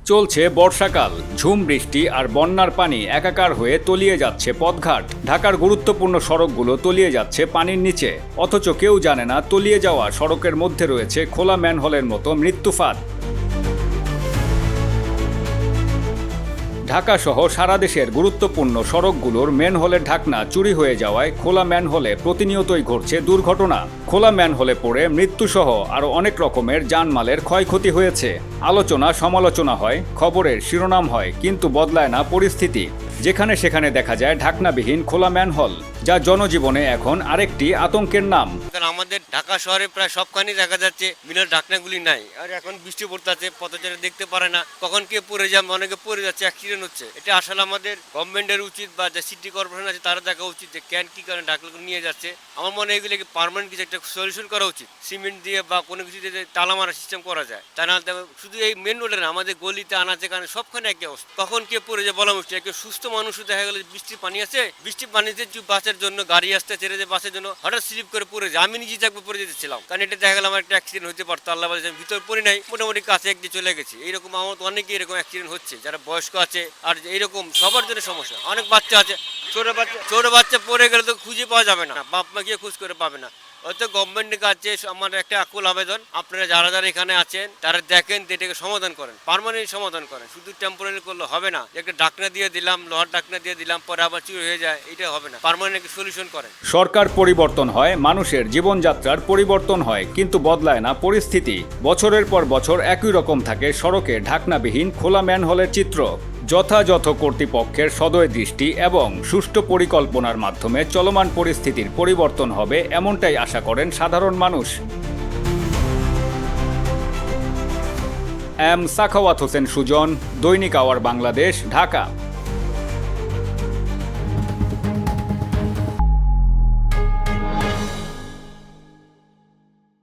চলছে বর্ষাকাল, ঝুম বৃষ্টি আর বন্যার পানি একাকার হয়ে তলিয়ে যাচ্ছে পথঘাট। ঢাকার গুরুত্বপূর্ণ সড়কগুলো তলিয়ে যাচ্ছে পানির নিচে, অথচ কেউ জানে না তলিয়ে যাওয়া সড়কের মধ্যে রয়েছে খোলা ম্যানহোলের মতো মৃত্যুফাঁদ। ঢাকা সহ সারা দেশের গুরুত্বপূর্ণ সড়কগুলোর ম্যানহোলের ঢাকনা চুরি হয়ে যাওয়ায় খোলা ম্যানহোলে প্রতিনিয়তই ঘটছে দুর্ঘটনা। খোলা ম্যানহোলে পড়ে মৃত্যুসহ আরও অনেক রকমের জানমালের ক্ষয়ক্ষতি হয়েছে। আলোচনা সমালোচনা হয়, খবরের শিরোনাম হয়, কিন্তু বদলায় না পরিস্থিতি। যেখানে সেখানে দেখা যায় ঢাকনাবিহীন খোলা ম্যানহোল, যা জনজীবনে এখন আরেকটি আতঙ্কের নাম। আমাদের ঢাকা শহরে প্রায় সবখানি দেখা যাচ্ছে মিলের ঢাকনাগুলি নাই। আর এখন বৃষ্টি পড়তেছে, পথচারী দেখতে পারে না, কখন কে পড়ে যায়, অনেকে পড়ে যাচ্ছে, অ্যাক্সিডেন্ট হচ্ছে। এটা আসলে আমাদের গভর্নমেন্টের উচিত বা যে সিটি কর্পোরেশন আছে তারা দেখা উচিত যে কি কারণে ঢাকনাগুলো নিয়ে যাচ্ছে। আমার মনে হয় এগুলোকে পার্মানেন্ট কিছু একটা সলিউশন করা উচিত, সিমেন্ট দিয়ে বা কোনো কিছু দিয়ে তালা মারা সিস্টেম করা যায়। তা না শুধু এই মেন রোডে না, আমাদের গলিতে আনাচে কারণে সবখানে একই অবস্থা। কখন কে পড়ে যায় বলা মুশকিল। একটু সুস্থ মানুষও দেখা গেল বৃষ্টির পানি আছে, বৃষ্টির পানিতে বাসের জন্য গাড়ি আসতে ছেড়ে যে বাসের জন্য হঠাৎ স্লিপ করে পড়ে যায়। আমি নিজে থাকবো পড়ে যেতেছিলাম, কারণ এটা দেখা গেল আমার একটা অ্যাক্সিডেন্ট হতে পারতো। আল্লাহ বলে ভিতর পড়ি নাই, মোটামুটি কাছে একদিকে চলে গেছি। এইরকম আমার তো অনেকেই এরকম অ্যাক্সিডেন্ট হচ্ছে, যারা বয়স্ক আছে আর এইরকম সবার জন্য সমস্যা। অনেক বাচ্চা আছে, ছোট বাচ্চা পড়ে গেলে তো খুঁজে পাওয়া যাবে না, বাপ মা গিয়ে খোঁজ করে পাবে না। হয়তো গভর্নমেন্টের কাছে আমার একটা আকুল আবেদন, আপনারা যারা যারা এখানে আছেন তারা দেখেন, এটাকে সমাধান করেন, পার্মানেন্ট সমাধান করেন। শুধু টেম্পোরারি করলে হবে না, একটা ঢাকনা দিয়ে দিলাম, লোহার ঢাকনা দিয়ে দিলাম, পরে আবার চুরি হয়ে যায়, এটা হবে না। পার্মানেন্ট সলিউশন করেন। সরকার পরিবর্তন হয়, মানুষের জীবনযাত্রার পরিবর্তন হয়, কিন্তু বদলায় না পরিস্থিতি। বছরের পর বছর একই রকম থাকে সড়কে ঢাকনাবিহীন খোলা ম্যানহোলের চিত্র। যথাযথ কর্তৃপক্ষের সদয় দৃষ্টি এবং সুষ্ঠু পরিকল্পনার মাধ্যমে চলমান পরিস্থিতির পরিবর্তন হবে, এমনটাই আশা করেন সাধারণ মানুষ। এম সাখাওয়াত হোসেন সুজন, দৈনিক আওয়ার বাংলাদেশ, ঢাকা।